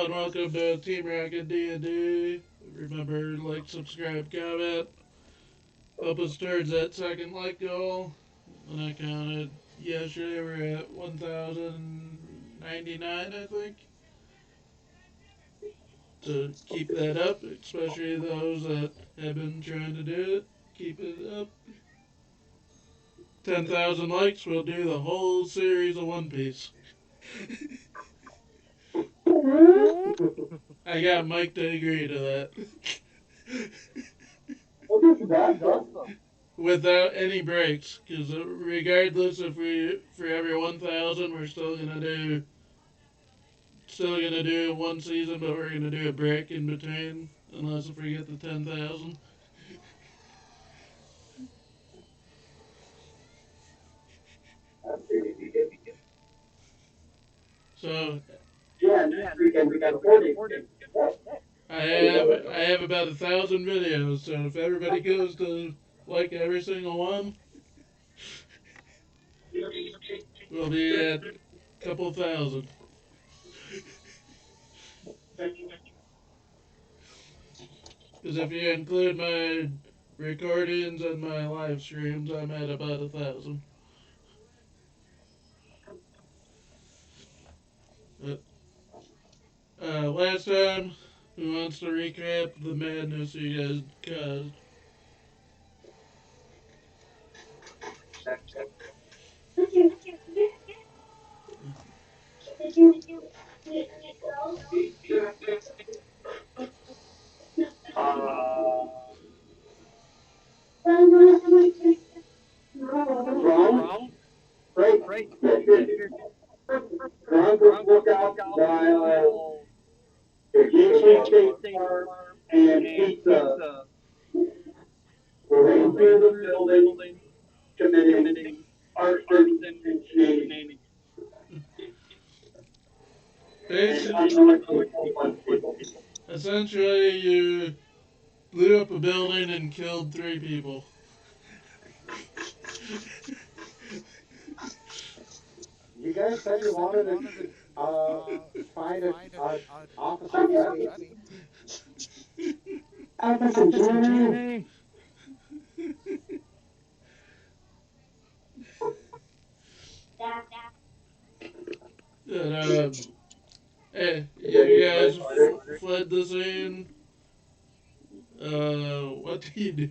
Hello and welcome to Team Rocket D&D. Remember, like, subscribe, comment. Help us towards that second like goal. When I counted yesterday, we're at 1,099, I think. To keep that up, especially those that have been trying to do it, keep it up. 10,000 likes, we'll do the whole series of One Piece. I got Mike to agree to that. That's awesome. Without any breaks, because regardless if we for every 1,000 we're still gonna do one season, but we're gonna do a break in between, unless if we get to 10,000. So Yeah, next weekend we got 40. I have about 1,000 videos. So if everybody goes to like every single one, we'll be at a couple thousand. Because if you include my recordings and my live streams, I'm at about 1,000. But last time, who wants to recap the madness you guys caused? Uh, Ron, right? Ron was lookout while Jason State Farm and Pizza were into the building committing arson and shenanigans and Basically, unknowingly killed a bunch of people. essentially, you blew up a building and killed 3 people. You guys said you wanted to find Officer Freddy. Officer Jenny. And, hey, you guys fled the scene. What do you do?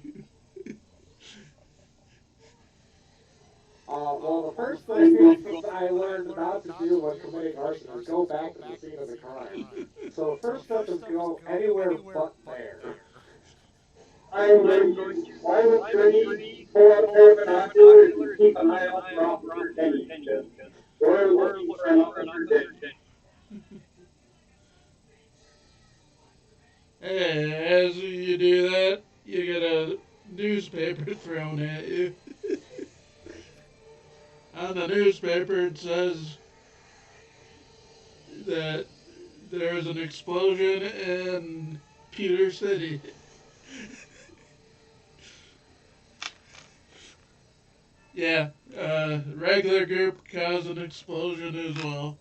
Well, the first thing I learned not to do when committing arson is go back to the scene of the crime. So the first step is go anywhere but there. I'm going to climb a tree, pull out a pair of binoculars, and keep an eye out for Officer Jenny. We're looking for an Officer Jenny. Hey, as you do that, you get a newspaper thrown at you. On the newspaper, it says that there was an explosion in Peter City. Yeah, regular group caused an explosion as well.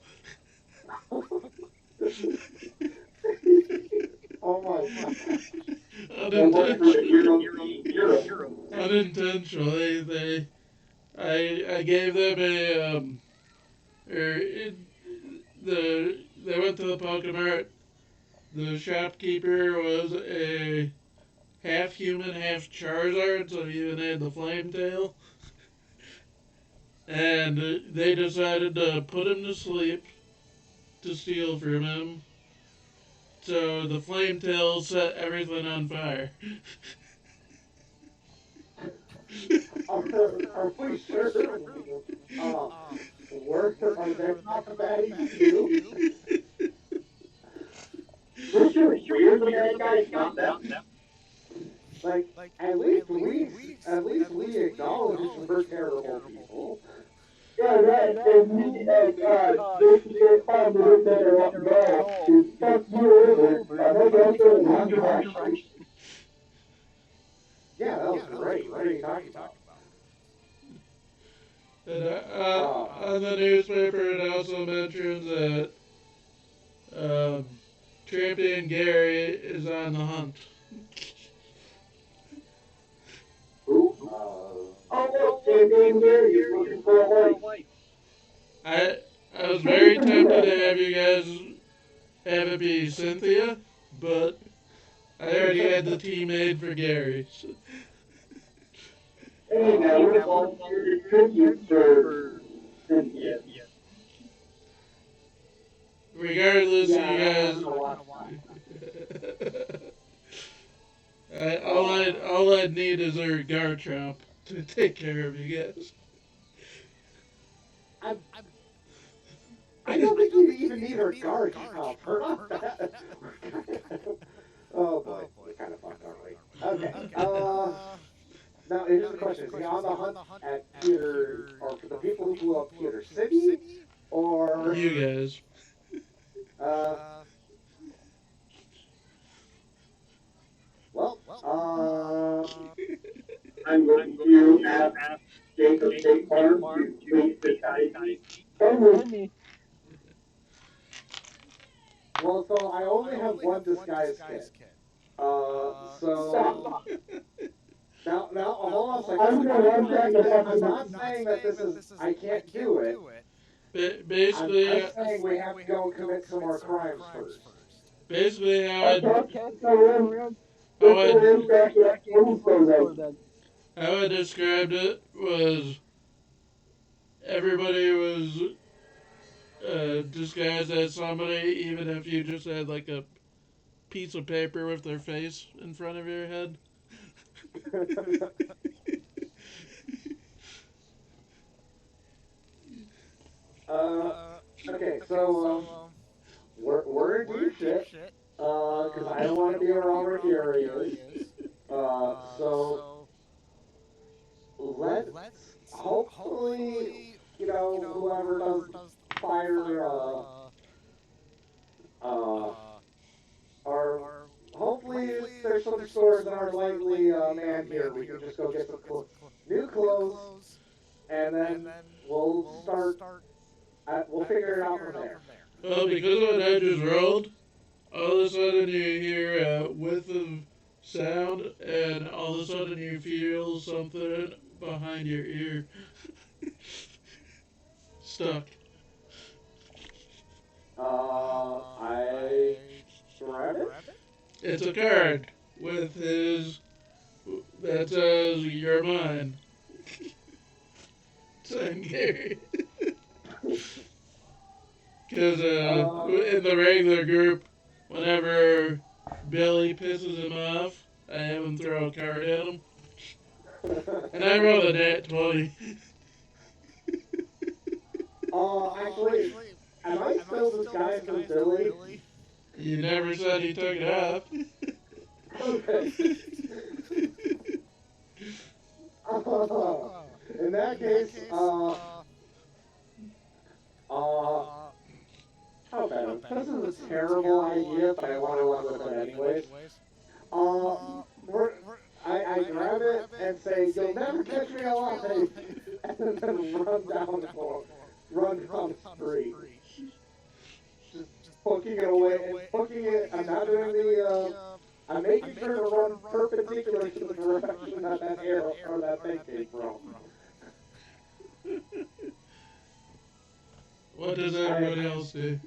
Oh my god. Unintentionally, I gave them they went to the Pokemart. The shopkeeper was a half human, half Charizard, so he even had the flame tail. And they decided to put him to sleep to steal from him. So the flame tail set everything on fire. Are we sure? Are they not bad too? This is weird, the bad guys not them. Like, at least we acknowledge we're terrible people. Yeah, right, and me and this is fun to look at it up now. Fuck you over. I know that's a controversial. Yeah, that was great. What are you talking about? And on the newspaper, it also mentions that Champion Gary is on the hunt. Who? Oh, look, Champion Gary is looking for a wife. I I was very tempted to have you guys have it be Cynthia, but I already had the team made for Gary. So Hey, now what about your tribute for Cynthia? regardless, Yeah, you that guys. happened a lot. All I'd need is a Garchomp to take care of you guys. I, I don't think you even need her guard comp. We're not that. Oh boy, we're kind of fucked, aren't we? Okay. Now here's the question: is he on the hunt at Pewter, or for the people who blew up Pewter City, or You guys. uh? Well, I'm going to ask Jacob State Farm to please decide me. Tell me. well, so I only have one disguise kit. So Stop. now, hold on a second. I'm gonna run back the I'm fucking not saying that this is I can't do it. I'm Basically, just saying we have to go and commit some more crimes first. basically Okay, so we're how let's go in back at the store then. how I described it was everybody was disguised as somebody, even if you just had like a piece of paper with their face in front of your head. uh, okay, so we're in deep shit. Because I don't want to be around where Gary is. So let's hopefully, whoever does fire, uh, or hopefully there's some stores that aren't lightly manned here. We can just go get some new clothes, and then we'll start. We'll figure it out from there. Well, because of what I just rolled, all of a sudden you hear a whiff of sound, and all of a sudden you feel something behind your ear. Stuck. I grab it. It's a card with his that says "You're mine." Signed Gary. Because in the regular group, whenever Billy pisses him off, I have him throw a card at him. And I rolled a nat 20. Actually, am I still disguised as Billy? You never said he took it off. Okay. In that case, how bad? This is a terrible idea, but I want to run with it anyways. We're, I grab it and say, "You'll never catch me alive," and then run down the street, just booking it away and booking it. I'm not doing the. I'm making sure to run perpendicular to the direction that arrow or that thing came from. What does everybody else do?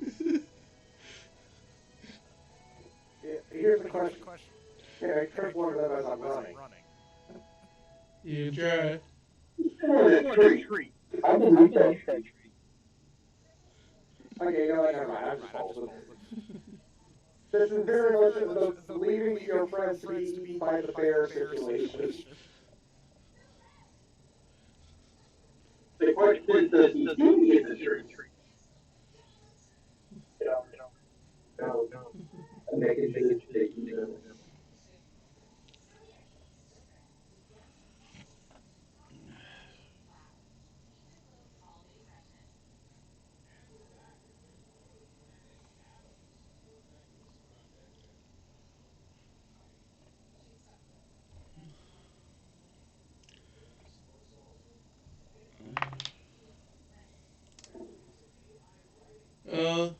Here's the question. Can I trip one of them as I'm running? You try. Tree. I believe that. Okay, never mind. I'm just bolted. This is very much the leaving your friends to be eaten by the bear situation. The question is, does he see in the tree? No. I'm making sure that you know.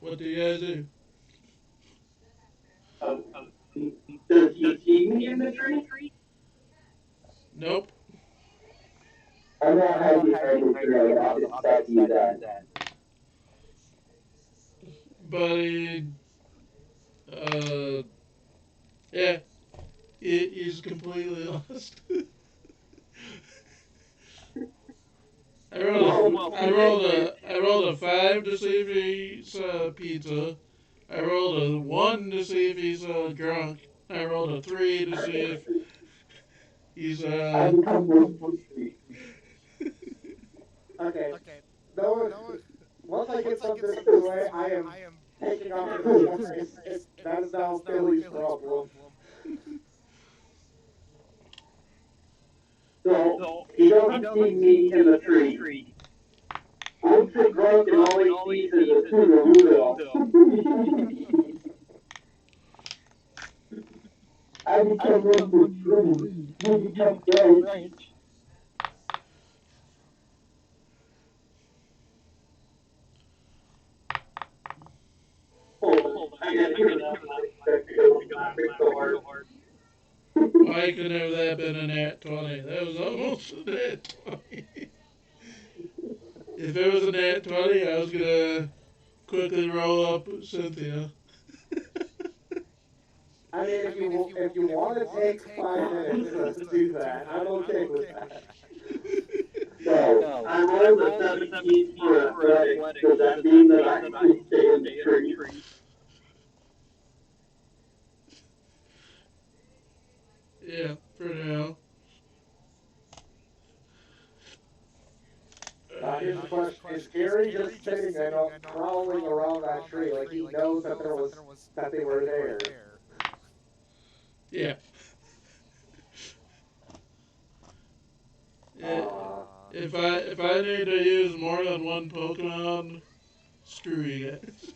What do you guys do? the tree? Nope. I'm not hiding behind the tree on the opposite side of you then. But yeah, he's completely lost. I rolled a 5 to see if he's pizza. I rolled a 1 to see if he's drunk. I rolled a 3 to see if he's I become one for three. Okay. No, once I get something this way, I am taking off to the corner. That is now Billy's problem. So he doesn't see me in the tree. I'm so drunk and all he sees is a pseudo. I become one for three. You become French. Hold on. I gotta hear that because I'm laughing so hard. why could have that been a nat 20? That was almost a nat 20. If it was a nat 20, I was gonna quickly roll up Cynthia. I mean, if you want to take 5 minutes to do that, I'm okay with that. So, I rolled a 17 for athletics. Does that mean that I can stay in the tree? Yeah, for now. Here's the question: is Gary just sitting there, crawling around that tree, like he knows that they were there? Yeah. Yeah. If I need to use more than one Pokemon, screw you guys.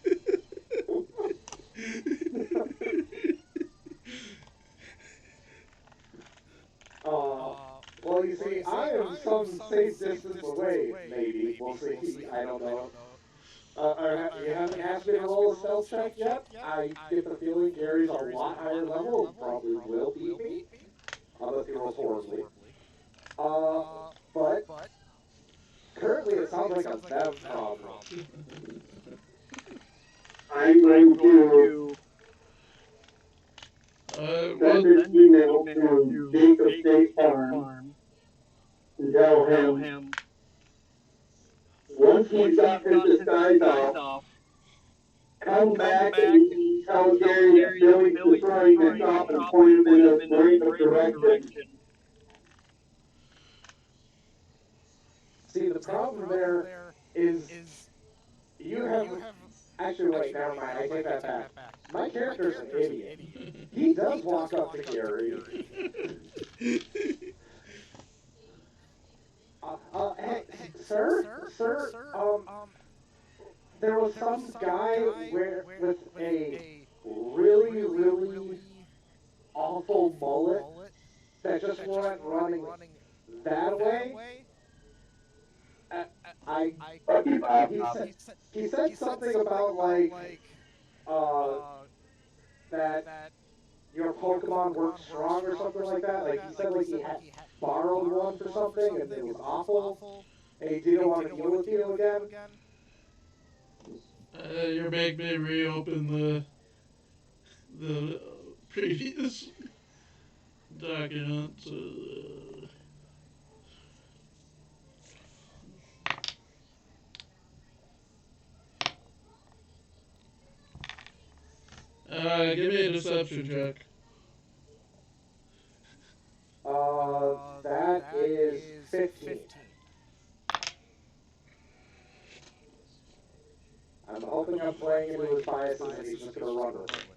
Well, you see, I am some safe distance away, maybe. We'll see. I don't know. You haven't asked me to roll a stealth check yet? I get the feeling Gary's a lot higher level, probably will beat me. Unless he rolls horribly. But currently it sounds like a Bev problem. I'm going to send an email to Jacob State Farm and tell him once he's got his disguise off, come back and tell Gary that Billy's destroying the shop and point him in a random direction. See, the problem there is you have. Actually, wait, never mind. I take that back. My character's an idiot. He does walk up to Gary. Hey, sir, there was some guy with a really awful mullet that just went running that way. I he said something about uh that your Pokemon works strong or something like that. Like he said he had borrowed one for something and it was awful and he didn't want to deal with you again. You're making me reopen the previous documents. Give me a deception check. That is 15. I'm hoping I'm playing into his biases and he's just gonna run with it.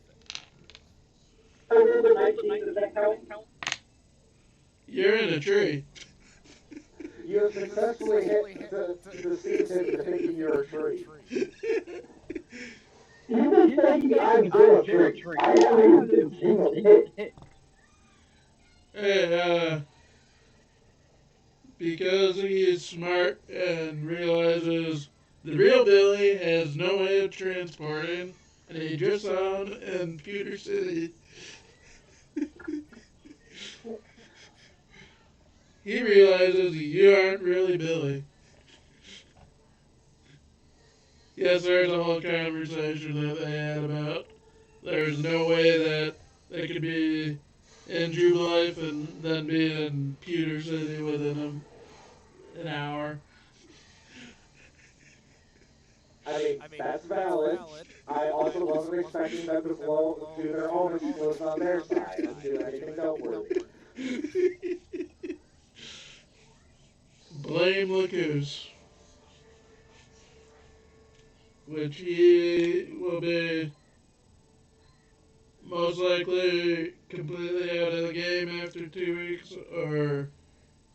I rolled a 19, does that count? You're in a tree. You have successfully deceived him into thinking you're a tree. You been saying I've been a tree. I haven't even seen a hit. Hey, because he is smart and realizes the real Billy has no way of transporting, and he just saw him in Pewter City. he realizes you aren't really Billy. Yes, there's a whole conversation that they had about there's no way that they could be in Jubilife and then be in Pewter City within an hour. I mean, that's valid. I also wasn't expecting them to do their own explosion on their side and do anything noteworthy. Blame Lacuse, which he will be most likely completely out of the game after 2 weeks or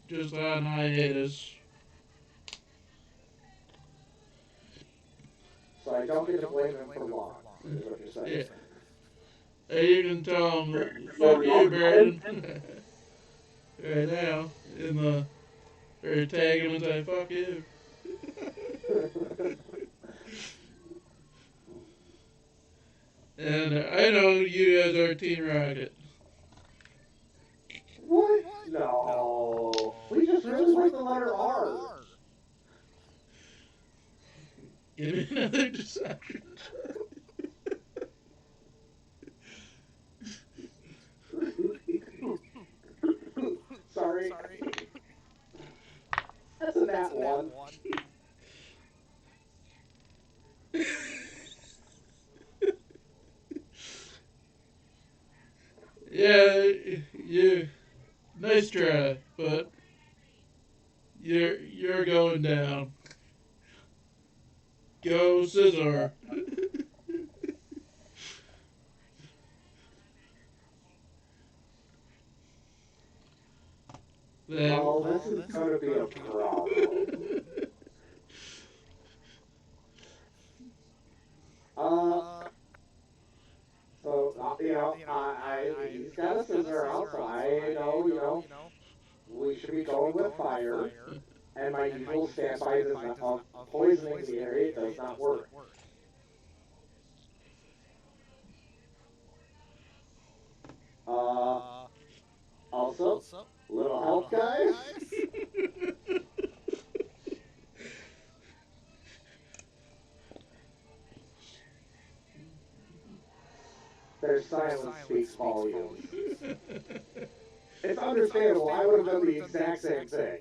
just on hiatus. So I don't get to blame him for long, is what you're saying. Yeah. And you can tell him, fuck you, Brandon. Right now, in the, or tag him and say, fuck you. And I know you guys are Team Rocket. What? No. We just really like the letter R. Give me another deception. Sorry. That's a nat one. Yeah, you. Nice try, but you're going down. Go Scissor. Oh, this is going to be a problem. He's got a scissor out, so I know, we should be going with fire. And my usual standby is of poisoning the area does not work. Also, little help, guys. Their silence speaks volumes. It's understandable. I would have done the exact same thing.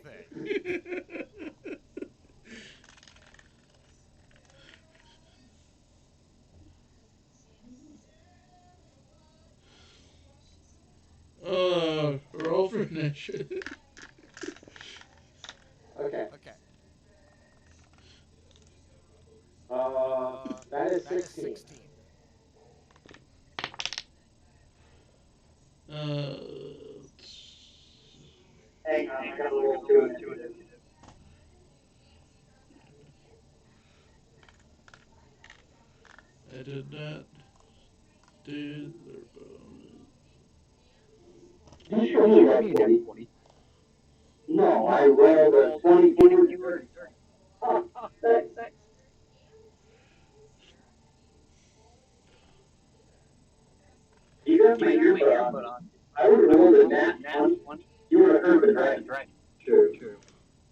Roll for initiative. Okay. That is 16. Hang on, I gotta roll two initiative. I did not do their bonus. Did you roll that 20? No, I rolled a 22. Oh, thanks. You got my earbud on. I would have rolled a nat 20. You would have heard it, right? True.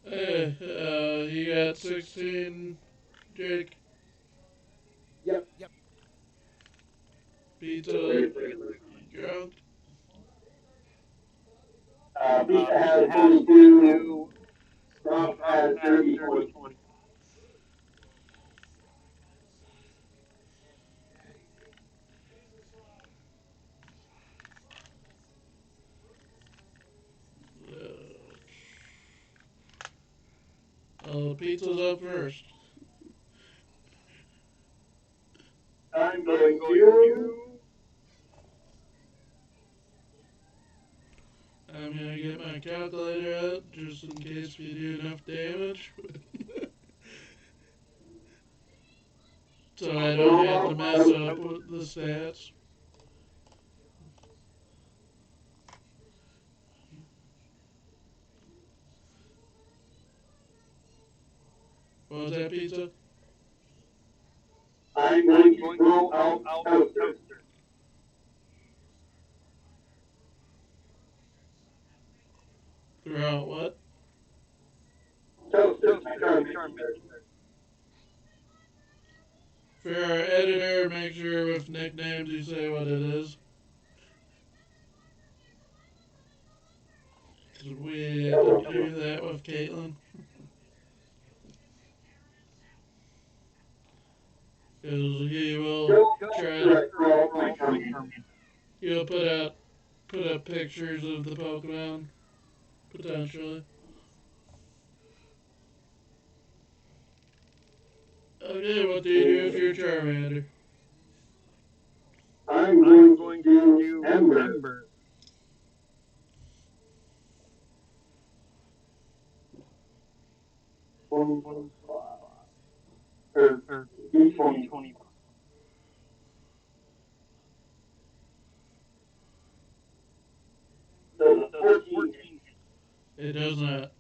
You got 16, Jake. Yep. Pizza, drunk. Pizza has 22. Rob has 30. Pizza's up first. I'm going to. I'm gonna get my calculator out just in case we do enough damage. So I don't have to mess up with the stats. What was that, Pizza? I'm going to throw out toaster. Throw out what? For our editor, make sure with nicknames you say what it is. Because we had to do that with Caitlin. Because he will try to. He'll put up pictures of the Pokemon, potentially. Okay, what do you do with your Charmander? I'm going to do Ember. Or D20. The 14. It does not.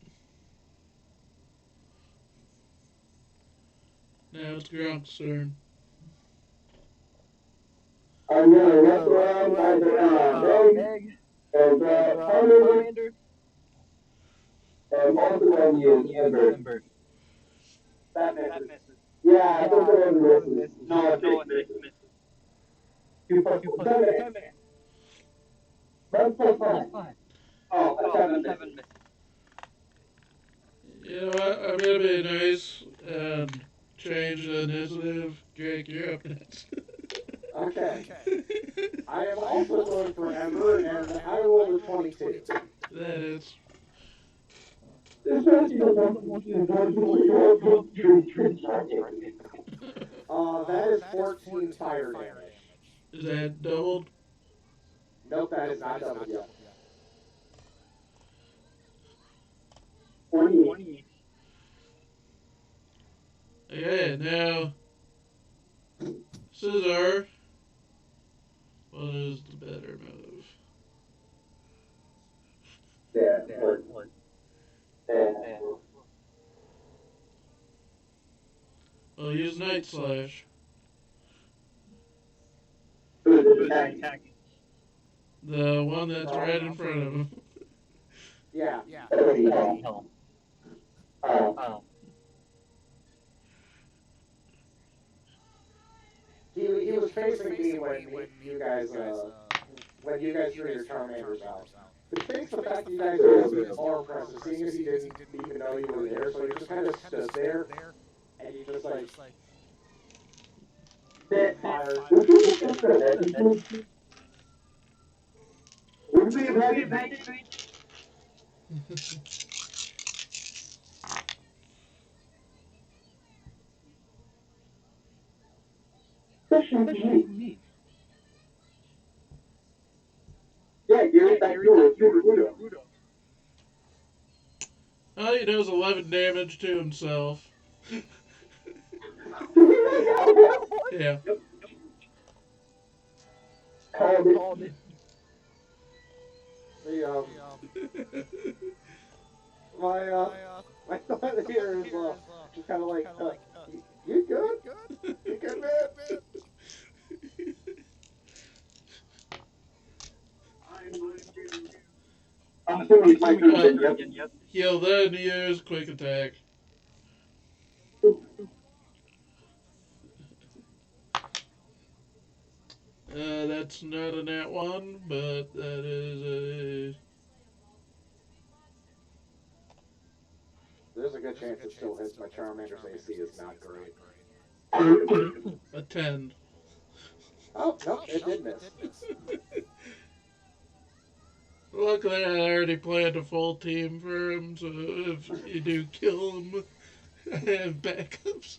Now it's Grunk's turn. I'm going to wrap around by the egg and Charmander. And also going to use Ember. That misses. Yeah, I think it was misses. No, it misses. 2 plus 7. That's plus 5. Oh, 7 misses. You know what? I'm gonna be nice and change the initiative. Jake, you're up next. Okay. I am also going for Ember, and I rolled a 22. That is. Especially the most That is 14 fire damage. Is that doubled? Nope, that is not doubled yet. 20. Okay, now. Scissor. What is the better move? Yeah. Well, use Night Slash. Attack. The one that's right in front of him. Yeah. He was facing me when you guys threw your Charmanders out. But thanks to the fact that you guys did his more impressive, seeing as he didn't even know you were there, so he just kind of stood there, and you just like fired. Would we have had advantage? Especially me. Yeah, give it back to Rudo. Oh, he does 11 damage to himself. Yeah. Called it. My thought here is just kind of like, you good? You good, man? I'm assuming it's my turn. Yep. He'll then use Quick Attack. That's not a nat 1, but that is There's a good chance it still hits. My Charmander's AC is not great. a 10. Oh, nope, it did miss. Luckily, I already planned a full team for him, so if you do kill him, I have backups.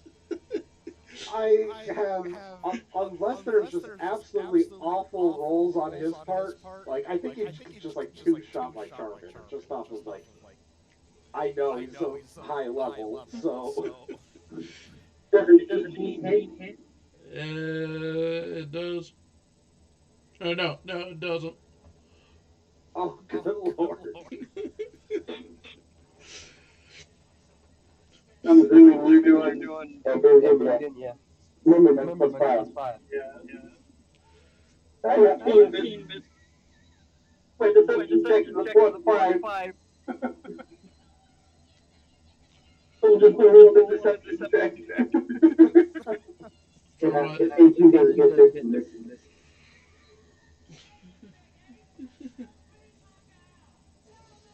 I have, unless there's just absolutely awful rolls on his part, like, I think he just, like, two-shot my Charmander, just off of, like, I know he's so high level, so... Does it hit? It does. Oh, no, it doesn't. Oh, good lord. I'm assuming you're doing. Yeah. Remember, that's plus 5. Yeah. I got 15 minutes. Wait, the 17 seconds before the 5. So just a little bit deception check. For Yeah, what? if AC doesn't get there from this.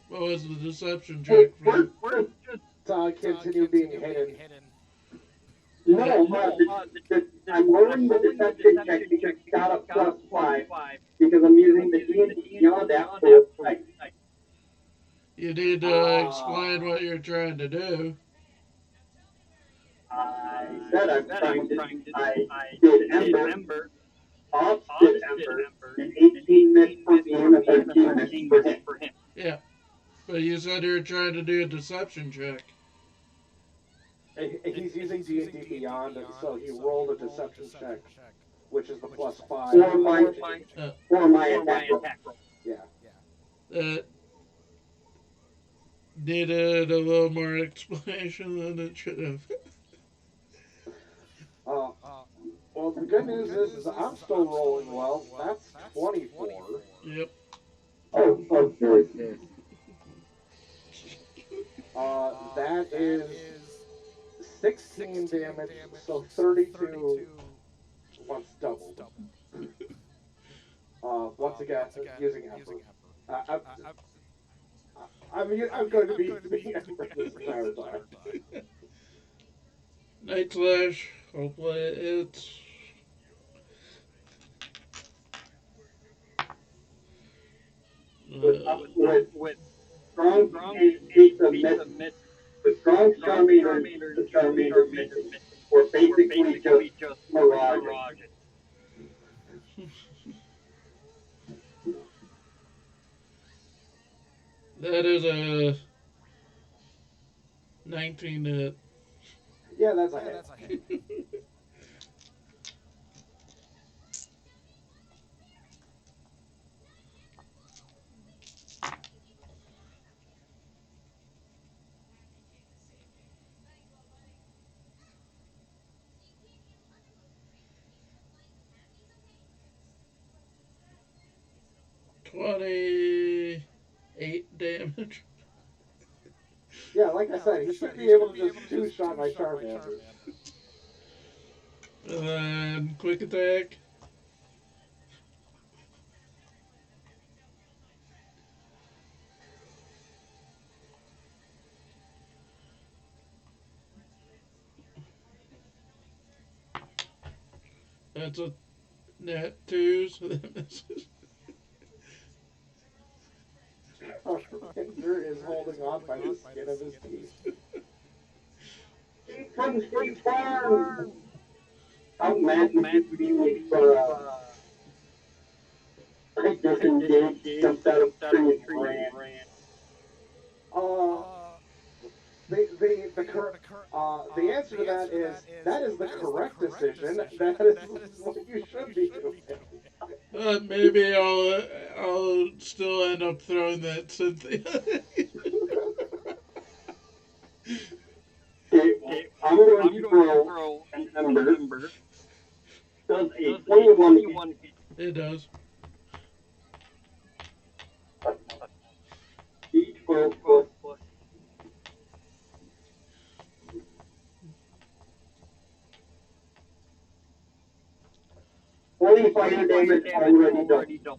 What was the deception Hey, check for? we're just Continue being hidden. no, I'm rolling the deception check because it's got a +5 because I'm using the DND Beyond app for like You need to explain what you're trying to do. I said I'm trying to. I did Ember, Ops did Ember, and 18 missed for me and a 13 missed for him. Yeah, but you said you were trying to do a deception check. He's using D&D Beyond, so he rolled a deception check, which is the +5. Uh, For my attack roll. Yeah. that needed a little more explanation than it should have. Uh, well, the good news is I'm still rolling well. That's 24. Yep. Oh, fuck this. That is 16 damage, so 32 once doubled. Once again, using Ember. I'm going to be using Ember this entire time. Night Slash. Hopefully it's. With strong beats of miss, with strong Charmander, the Charmander missing, or basically just Mirage. That is a 19 to hit. Yeah, that's a hit. 28 damage. Yeah, like I said, he should be able to just two-shot my Charmander. And then quick attack. That's a net 2, so that misses. Charmander is holding on by the skin of his teeth. From State Farm! How mad would you be if I disengaged, jumped out of the tree and ran? Uh, the answer to that is the correct decision. That is what you should be doing. Maybe I'll still end up throwing that Cynthia. Okay, well, I'm going to throw an Ember. Does a 21 hit? It does. D12 plus 20 fire damage already done.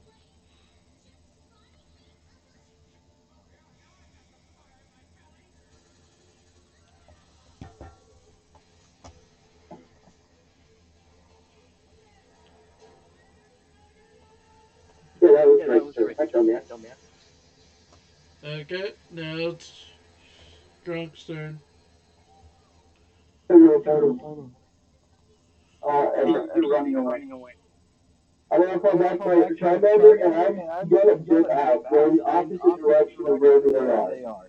Yeah, that was right, sir. I dumbass. Okay, now it's Drunk's turn. And you're running away. I'm gonna come back my Charmander and I'm gonna dip out, go the opposite direction of where they are.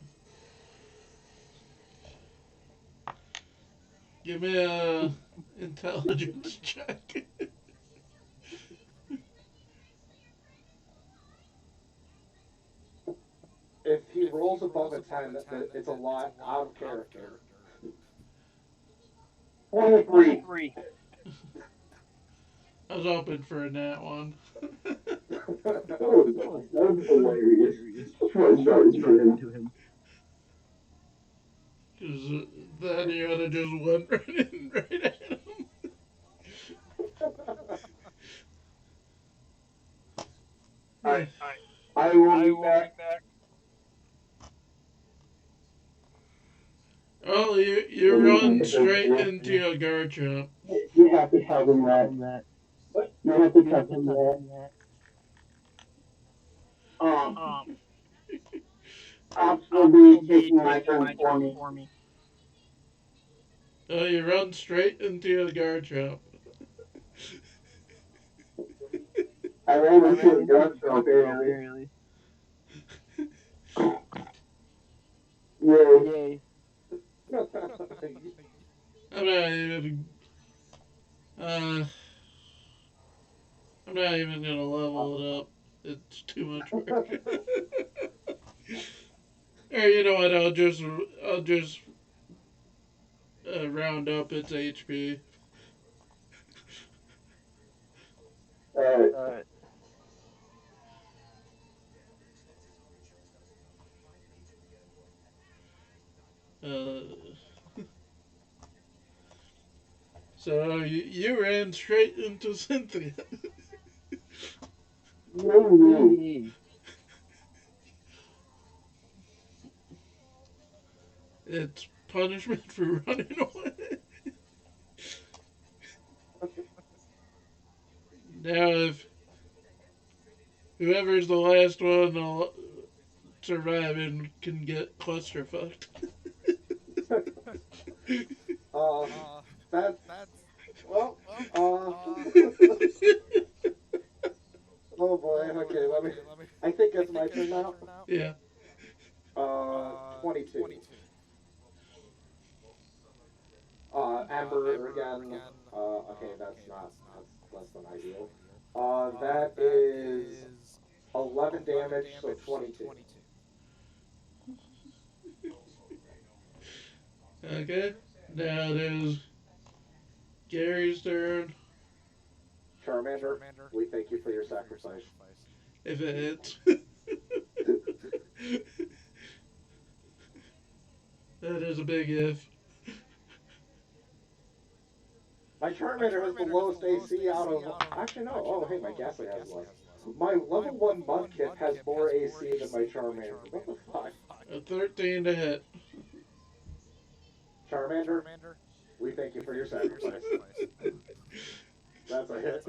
Give me a intelligence check. If he rolls above a 10, it's a lot out of character. 23. I was hoping for a nat one. That was hilarious. That's why I started to him. Because Then you would have just went right in, right at him. Alright, I will be back. Oh, you run straight into a guard trap. You have to tell them that. You have to tell them that. Um, Ops will be taking my turn for me. Oh, you run straight into a guard trap. I ran into a gunstroke barely. Yay. I'm not even. Uh, I'm not even gonna level it up. It's too much work. Or you know what? I'll just round up its HP. Alright. Uh, so you ran straight into Cynthia. Yay. It's punishment for running away. Now, if whoever's the last one surviving can get clusterfucked. uh, that's well. Oh boy. Okay, let me. I think it's my turn now. Yeah. 22. Amber again. Okay, that's not. That's less than ideal. That is 11 damage, so 22. Okay. Now it is Gary's turn. Charmander, we thank you for your sacrifice. If it hits. That is a big if. My Charmander has the lowest AC out of. Actually, no. Oh, hey, my Ghastly has less. My level 1 Mudkip has more AC than my Charmander. What the fuck? A 13 to hit. Charmander, we thank you for your sacrifice. That's a hit.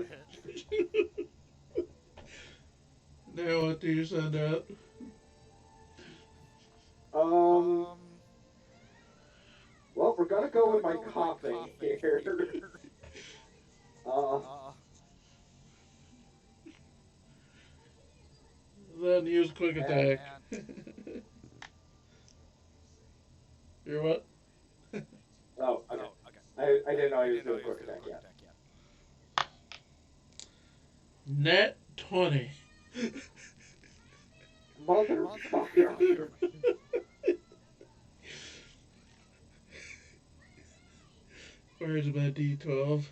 Now what do you send out? Well, we're gonna go with my coughing here. Uh, Then use quick attack. You're what? oh, okay. I didn't know he was doing quick attack yet. Net 20. Motherfucker. Where's my D12?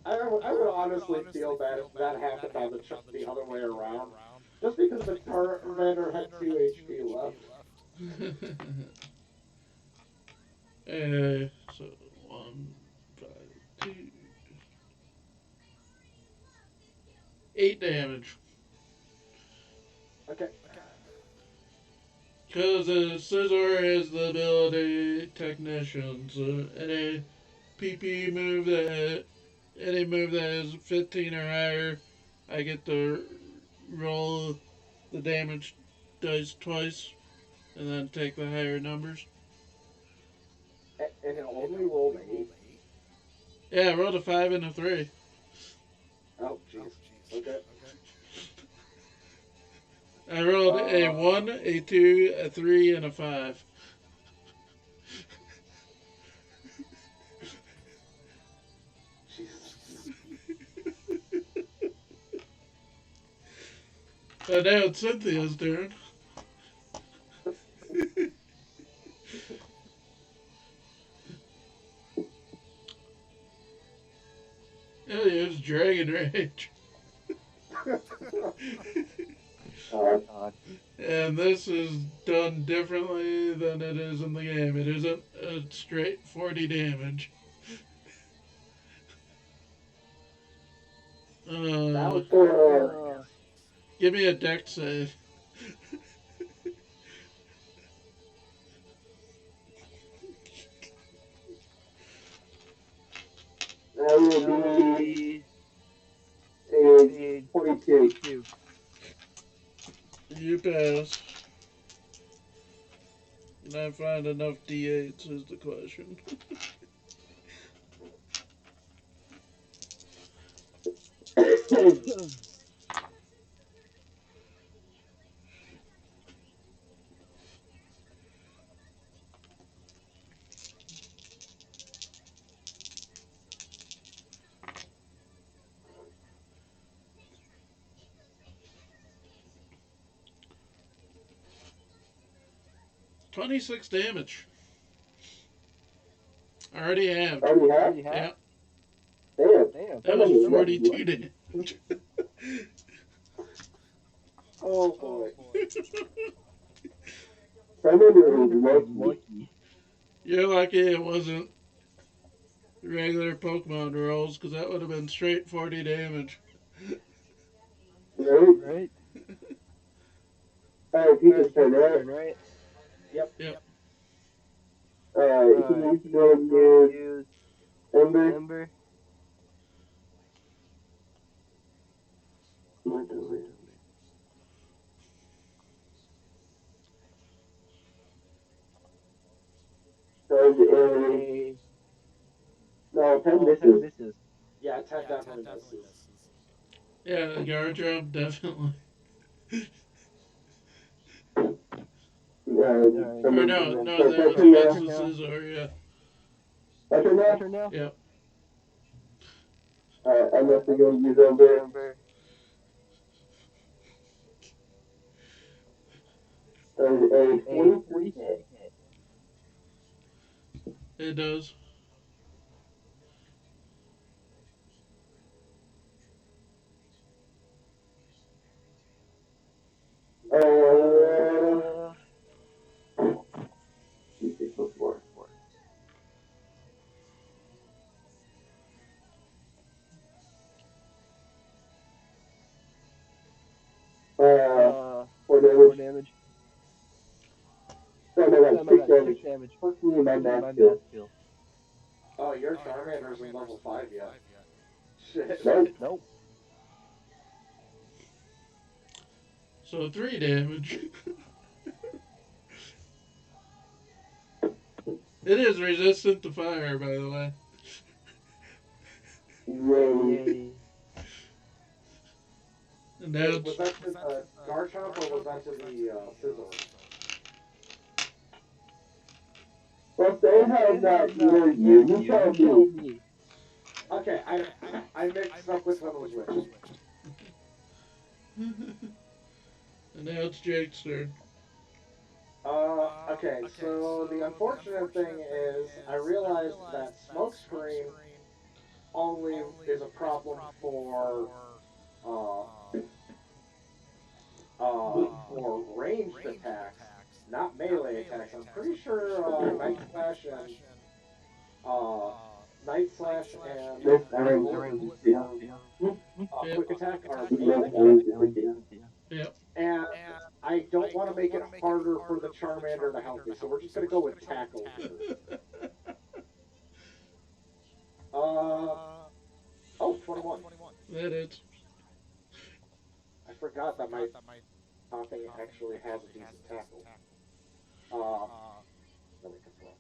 I would honestly feel bad if that happened on the other way around. Just because the Charmander had 2 HP left. So 1, 5, 2, 8 damage. Okay. Because a Scizor has the ability Technician, so any PP move any move that is 15 or higher, I get to roll the damage dice twice, and then take the higher numbers. And it only rolled 8? Yeah, I rolled a 5 and a 3. Oh, jeez. Okay. I rolled a 1, a 2, a 3, and a 5. Jesus. So now it's Cynthia's turn. Yeah, it's Dragon Rage. God. And this is done differently than it is in the game. It isn't a straight 40 damage. That was Give me a deck save. that would That would be be a a 22. 22. You pass. Can I find enough D8s is the question. 26 damage. I already have. Already have? Yeah, Damn. Damn. that was 42 damage. Oh Oh boy. boy. Charmander is Commander is lucky. lucky. You're lucky it wasn't regular Pokemon rolls, because that would have been straight 40 damage. Right? Right? Alright, Peter's Alright, turn, Peter's right? turn, right? Yep. Yep. Alright, he's He's going going to to use use Ember. Ember. What do it? Charge A. A. No, 10 Oh, 10 misses. misses. Yeah, 10 definitely misses. Yeah, Garchomp, definitely. Alright. Or Someone, no, no, so that was Petra against now. the Scizor, yeah. Petra My now? turn now? Yep. Alright, I'm Alright, also I'm going going to use to use Ember. Ember. Charge A. A 43 43 hit. hit. It does. Uh, 6 plus 4. Uh, uh, 4 4 damage. damage. No, no, No, no, my 6 bad. 6 damage. damage. Fuck me, my Give me math my skill. math skill. Oh, your Charmander isn't level 5 yet. Shit. Nope. So 3 damage. It is resistant to fire, by the way. Yay. Yay. And now Wait, it's was that to the Garchomp or was that to the Scizor? Well, they have not healed you. You tell Tell me. me. Okay, I mixed up which one was which. and now it's Jake's turn. Okay, so the unfortunate thing is I realized that Smokescreen only is a problem uh, for ranged attacks, not melee attacks. I'm pretty sure uh, Night Slash and Nope, Yep. Quick Attack are yeah. melee, Yep. and I don't want to make it harder for the Charmander to help me, so we're just gonna go with Tackle here. Oh, 21. That is. I forgot that my Topping actually has a decent tackle. Let me confirm.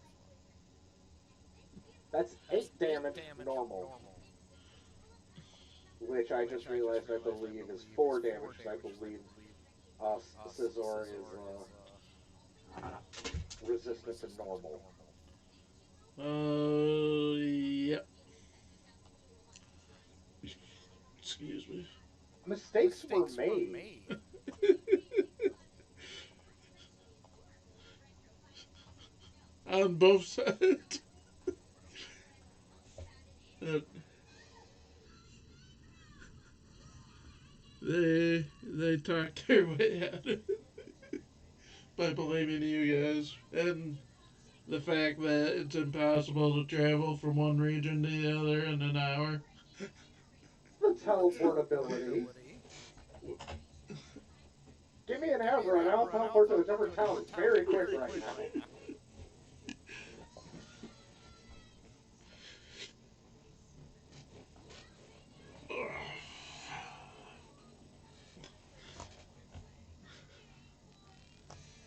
That's 8 damage normal, which I just realized I believe is 4 damage, because I believe Scizor is resistant to normal. Yep. Excuse me. Mistakes were made. On both sides. Uh, they they talked their way out of it by blaming you guys. And the fact that it's impossible to travel from one region to the other in an hour. The teleport ability. Give me an hour and I'll teleport to a different town very quick right now.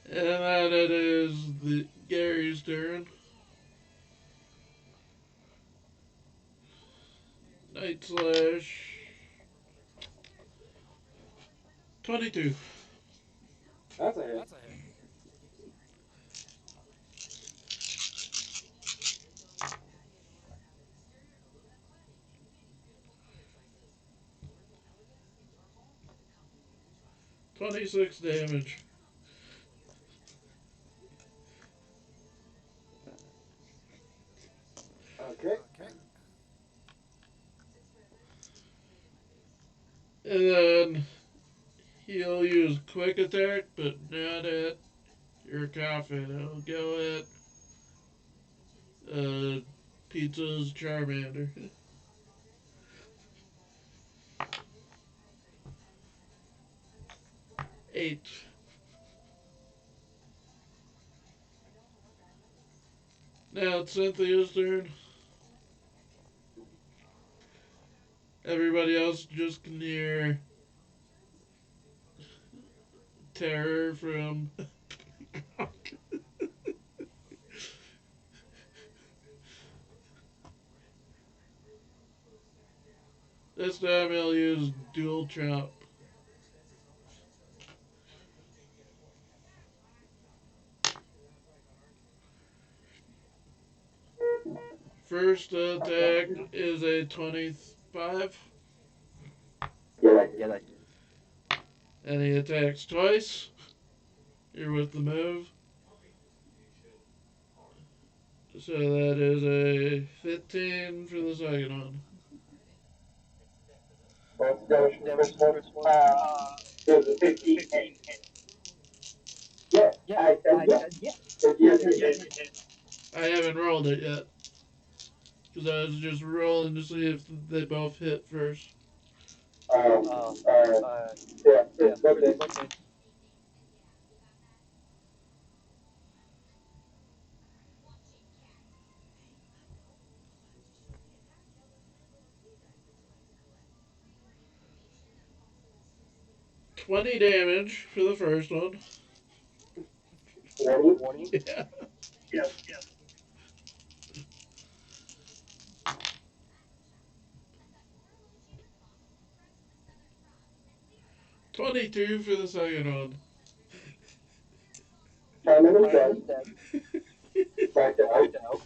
And then it is Gary's turn. Night Slash. 22. That's a hit. 26 damage. Okay. And then he'll use quick attack, but not at your coffin. It'll go at Pizza's Charmander. 8. Now it's Cynthia's turn. Everybody else just can hear terror from this time he'll use dual chop. First attack is a 25. Yeah, And he attacks twice. You're with the move. So that is a 15 for the second one. damage first one. There's a 15 hit. Yeah, I said yes. Yes. I haven't rolled it yet. Because I was just rolling to see if they both hit first. Yeah, okay. 20 damage for the first one. 20? Yeah. Yes. 22 for the second one. Simon is dead. Back out.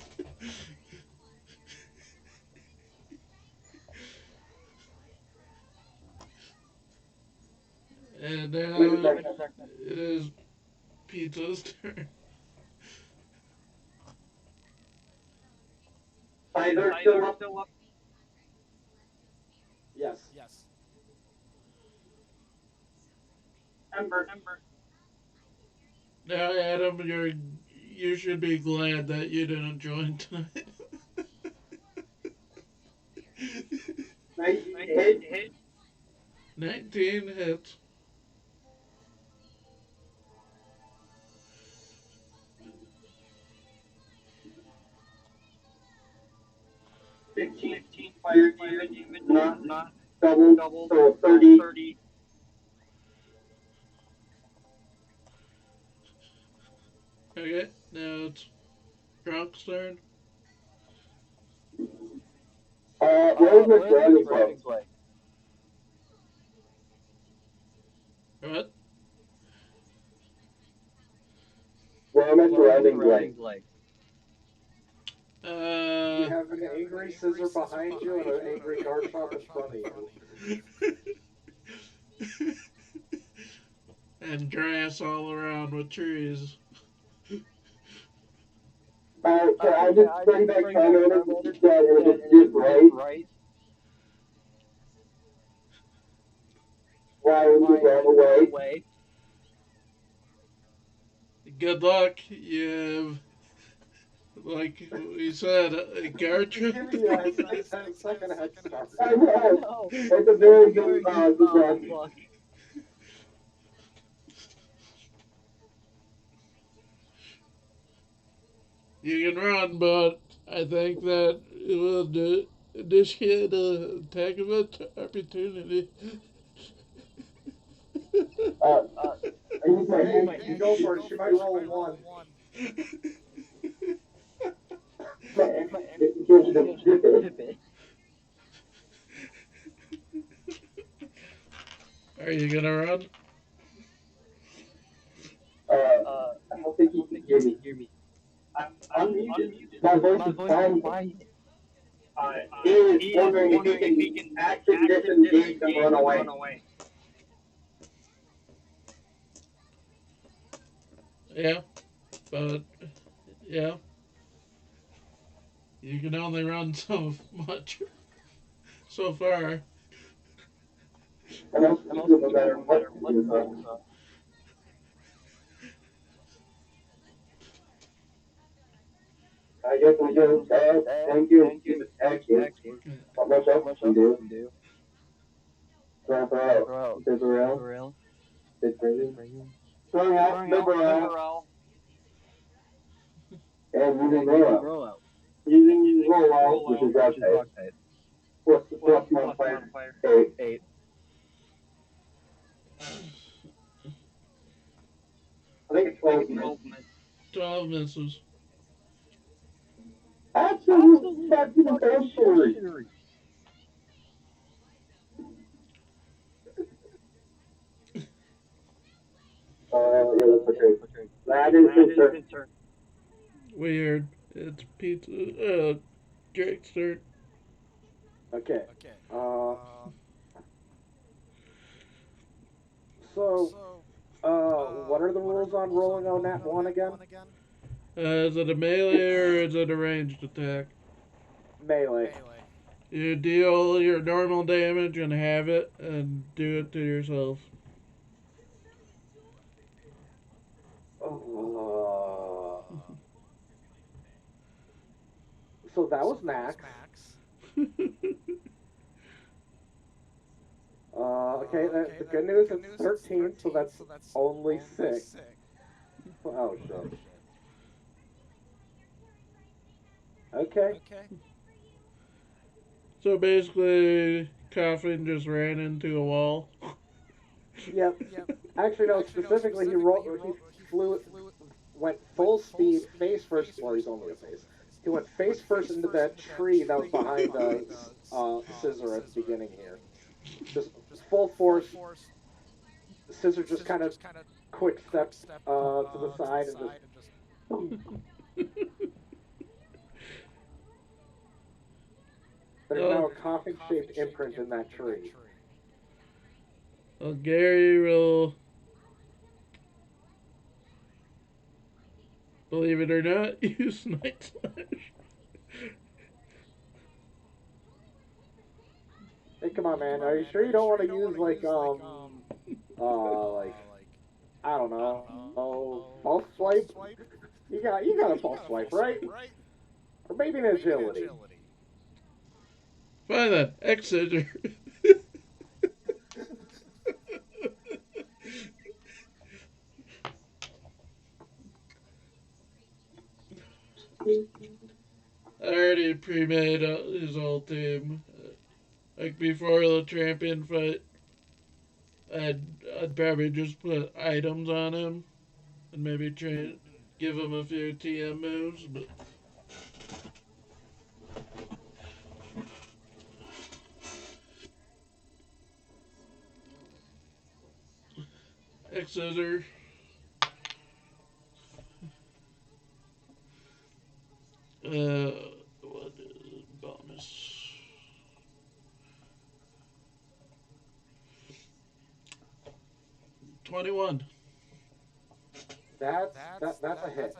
And now Wait a second. it is Pizza's turn. Either still up. Yes. Ember. Now, Adam, you should be glad that you didn't join tonight. 19 19 hits. $15 fire damage, not double, so 30. Okay, now it's Drunk's turn. Where's Miss Brandon's way? What? Where am I surrounding way? You have an angry scissor behind you and an angry Garchomp in front of you. And grass all around with trees. Can I just bring back Charmander? Yeah, just right? flying to go away. Good luck. You have, like we said, a guard He's trip. giving you a 10-second head start. I I know. know. It's a It's very a very good good luck. luck. You can run, but I think that it will initiate an attack of opportunity. Uh, Uh, I use my Hey, hand. my you hand. go You for it. go She for might it. She roll a might roll a 1. one. My hand. My hand. Gives It the gives the pivot. pivot. Are you gonna run? Uh, I don't think I he don't can think he hear can me. hear me. I'm I'm unmuted. unmuted. My voice My is voice is fine. quiet. He is He is wondering if he wondering if he can can action action disengage and disengage run and away. run away. Yeah, but yeah, you can only run so much so far. I'm also I'm equal also no equal matter no what matter to what do. to do. So So I guess we I guess just we just thank you and thank keep you and keep attacking. attacking. Not much Not else much we can else we do. can do. Transfer out. Throw out. Scissor rail. Rail. Big Big brain. brain. Throwing out. Throwing Big out. Big morale. morale. And using And using rollout. rollout. Using Using rollout, which is rollout, rock which is type. rock type. Plus Plus modifier modifier 8. 8. I think it's I think 12 it's minutes. 12 minutes. 12 misses. Absolute Absolute fucking fucking bullshit. bullshittery. Yeah, that's Yeah, okay. that's okay. That is That his is turn. his turn. Weird. It's pizza. Drake's turn. Okay. So, what are the rules on rolling on that one again? Is it a melee or is it a ranged attack? Melee. You deal your normal damage and have it, and do it to yourself. So that was max. Okay, the good news it's 13, so that's only 6. Oh shit. Okay. So basically, Coffin just ran into a wall. Yep. Actually, no. Specifically, he flew, went full speed, face first. Well, he's only a face. He went face first into that tree that was behind Scissor at the beginning here. Just full force. Scissor just kind of quick stepped to the side and just. There's now Oh, a coffin-shaped imprint in that tree. well, Gary will, believe it or not, use Night Slash. Hey, come on, man. Are you sure you don't want to use like I don't know, pulse swipe? You got a pulse swipe, right? Or maybe an agility. Fine then, X Scissor. I already pre-made his whole team. Like before the champion fight, I'd I'd probably just put items on him and maybe give him a few TM moves, but X Scissor. What is bonus? 21. That's a hit.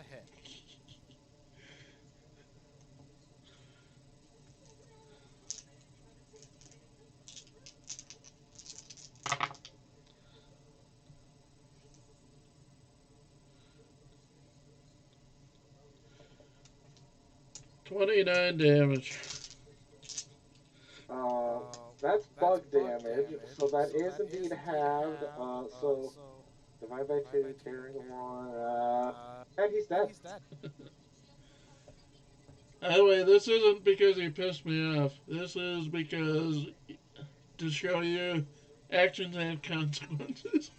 29 damage. That's bug damage, so that is indeed halved. So divide by 2, carry 1, and he's dead. By the way, this isn't because he pissed me off. This is because to show you actions have consequences.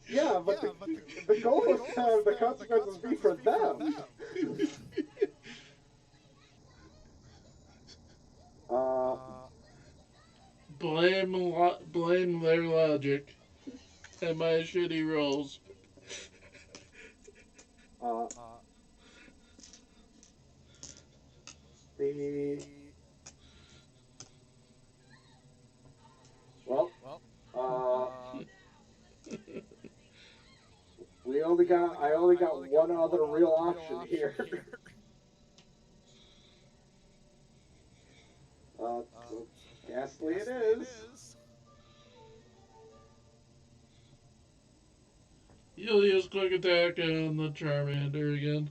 Yeah, but the goal is to have the consequences be for them. Uh, Blame their logic and my shitty rolls. uh, the well, uh, I only got one other real option here. So ghastly it is. You'll use quick attack on the Charmander again.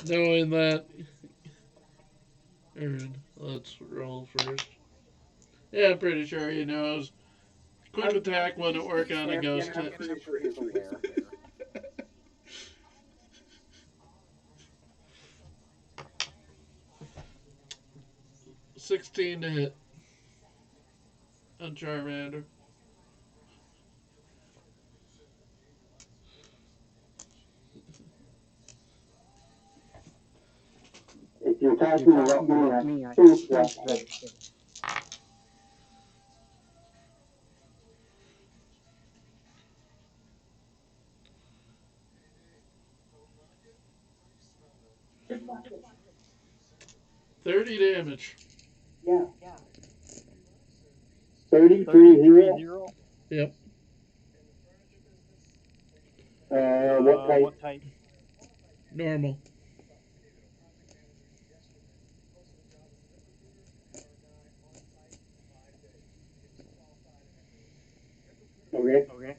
Knowing that. Let's roll first. Yeah, I'm pretty sure he knows. Quick attack wouldn't work on a Champion, ghost I'm type. pretty sure he's aware. 16 to hit on Charmander. If you're talking about me, I think that 30 damage. yeah, 33-0. Yep. What type? Normal. Okay.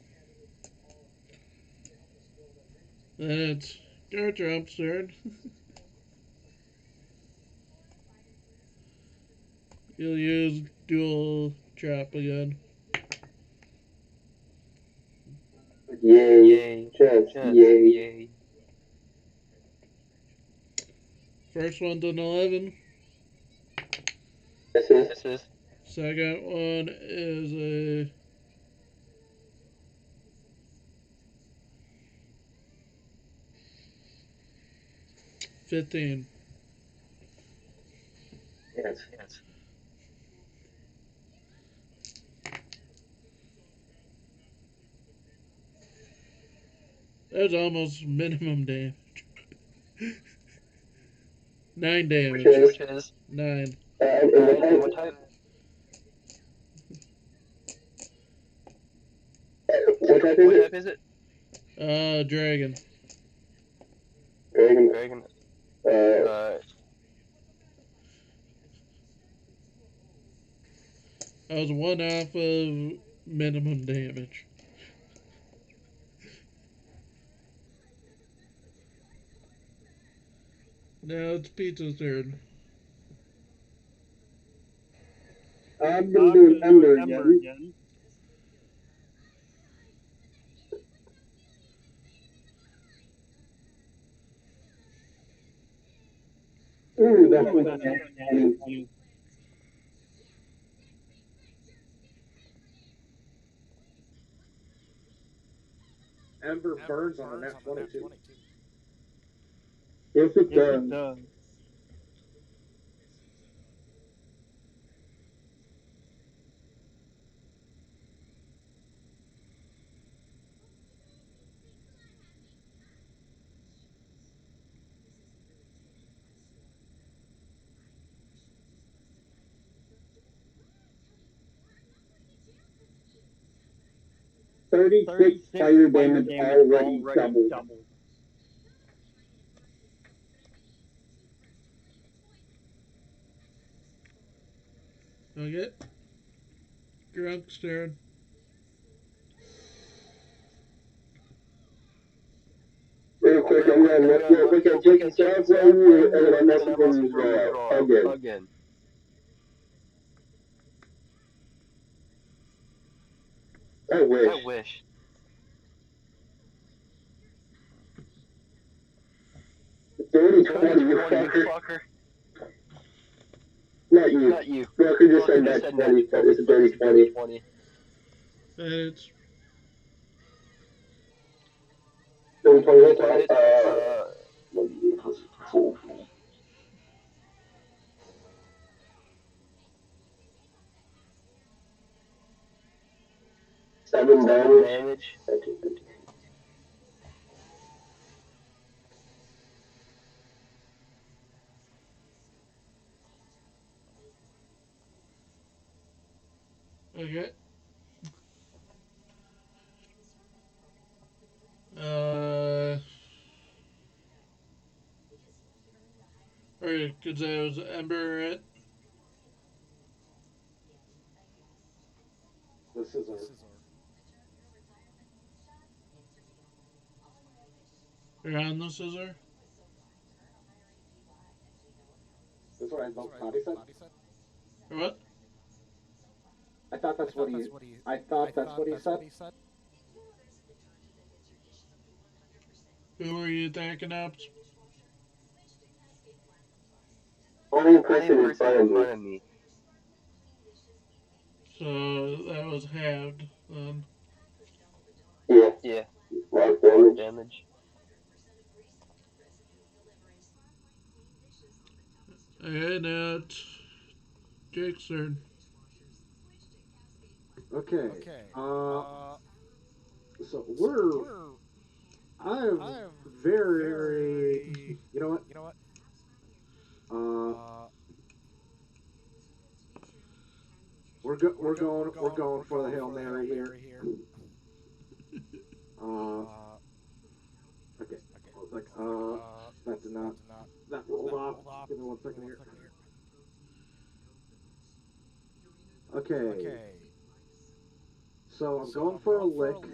Then it's Garchomp's turn. You'll use dual trap again. Yay. Just yay. First one's an 11. This is. Second one is a 15. Yes. That's almost minimum damage. 9 damage. Which is 9. and what type? What type is it? Dragon. Dragon. I was 1 off of minimum damage. Now it's Pizza's turn. I'm gonna do Ember again. Ooh, that's funny. Ember burns on a net 22. Yes, it does. $36 fire damage already doubled. Okay. Grunk's turn. look at Jakey's chance right here, and then I message him as well. Again. I wish. Dirty 20, you fucker. Not you. Walker just said that 20. That is a dirty 20. It's Dirty 20 hits, Seven damage. okay. Alright, because that was Ember, right? The scissor. You're on the scissor? That's what I thought he said. Or what? I thought that's what he. I thought that's what he said. Who are you attacking up? Only person in front of me. So that was halved then. Yeah. Mark damage. Okay, now it's Jake's turn. Okay. So I'm very. You know what? We're going for the Hail Mary here. Okay. I was like, that rolled off. Give me 1 second here. Okay. So I'm going for a lick.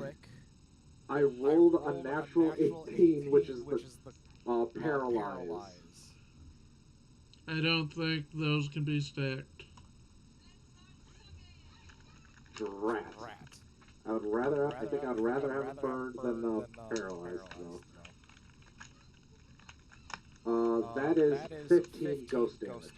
I rolled a natural 18, which is the paralyze. I don't think those can be stacked. Drat. I think I'd rather have it burned than the paralyzed, though. That is 15 ghost damage.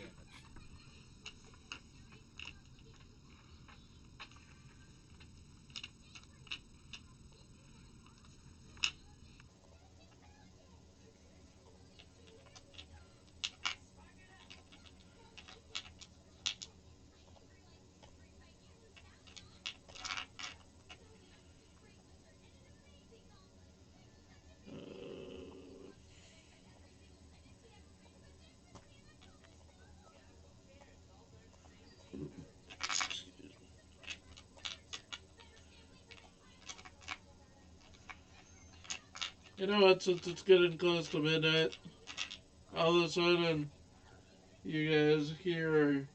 You know what, since it's getting close to midnight, all of a sudden, you guys hear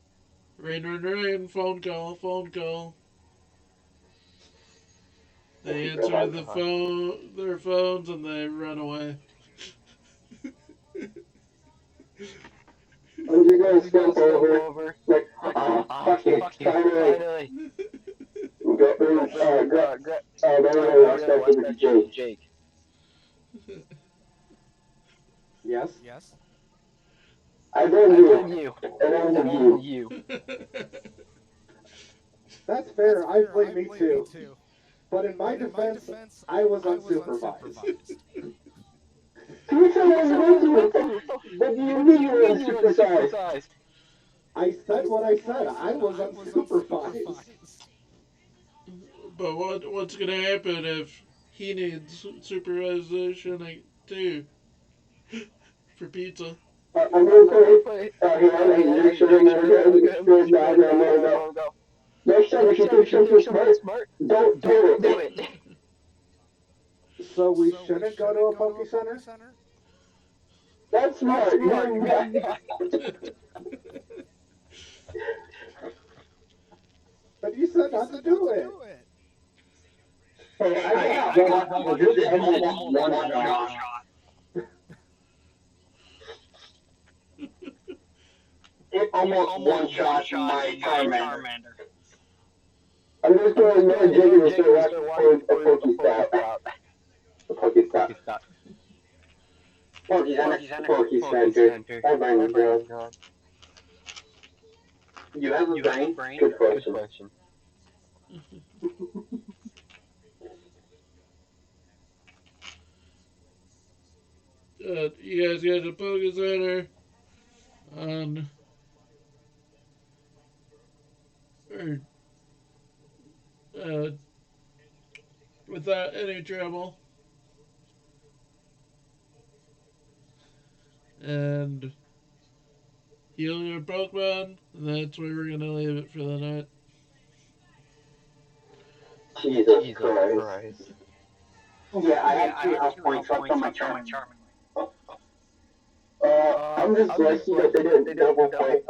ring, phone call. They answer their phones, and they run away. And you guys jump over, like, fuck it, finally. Don't watch that with Jake. Yes? I blame you. And only you. That's fair. I blame me too. But in my defense, I was unsupervised. You said I was what do you mean you were unsupervised? I said what I said. I was unsupervised. But what's gonna happen if he needs supervision too for pizza? I'm gonna play here and make sure that goes down and let it go. Next time if you do something smart, don't do it. So we shouldn't go to a Poke Center? That's smart. You're not. But you said not to do it. Hey, I got one shot. almost one-shot my Charmander. I'm just I'm going just to going Jiggy to to start Jiggy to watching start watching a for a Pokestop. Pokestop. A Pokestop. Pokestop. Pokecenter. Pokecenter. Pokecenter. Pokecenter. My brain My is brain is gone. gone. You have a You have a brain? brain? Good Good question. question. You guys got the Poké Center on, or, uh, without any trouble. And heal your Pokemon. And that's where we're gonna leave it for the night. Jesus Jesus Christ. Christ. Yeah, I Yeah, I actually have actually have points left on points my left on my Charmander. Charmander. I'm just I'm just lucky that they lucky that didn't they didn't double point,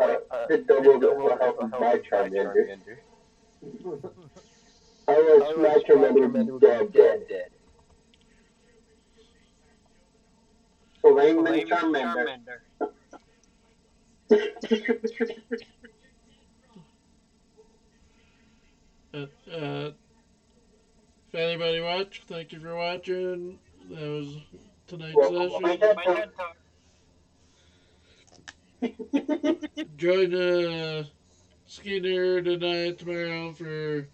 did double the the health of health my of my Charmander. Charmander. Otherwise, my Otherwise, my Charmander would be Charmander would be dead. dead. Flaming Flaming Charmander. Charmander. If anybody watched, thank you for watching. That was tonight's Welcome to my session. TED My Talk. TED Talk. Join Skinner tonight, tomorrow for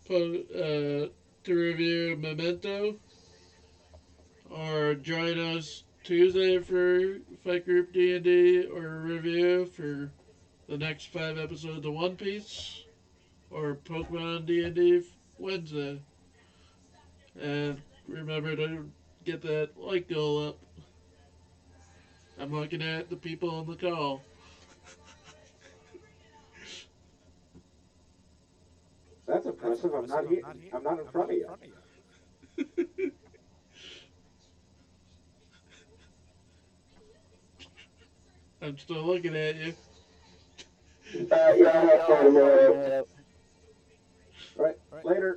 to review Memento, or join us Tuesday for Fight Group D&D or a review for the next 5 episodes of One Piece, or Pokemon D&D Wednesday. And remember to get that like goal up. I'm looking at the people on the call. That's impressive. I'm not here. I'm not in front of you. I'm still looking at you. Y'all have Y'all have fun, fun, man. man. Right. Later.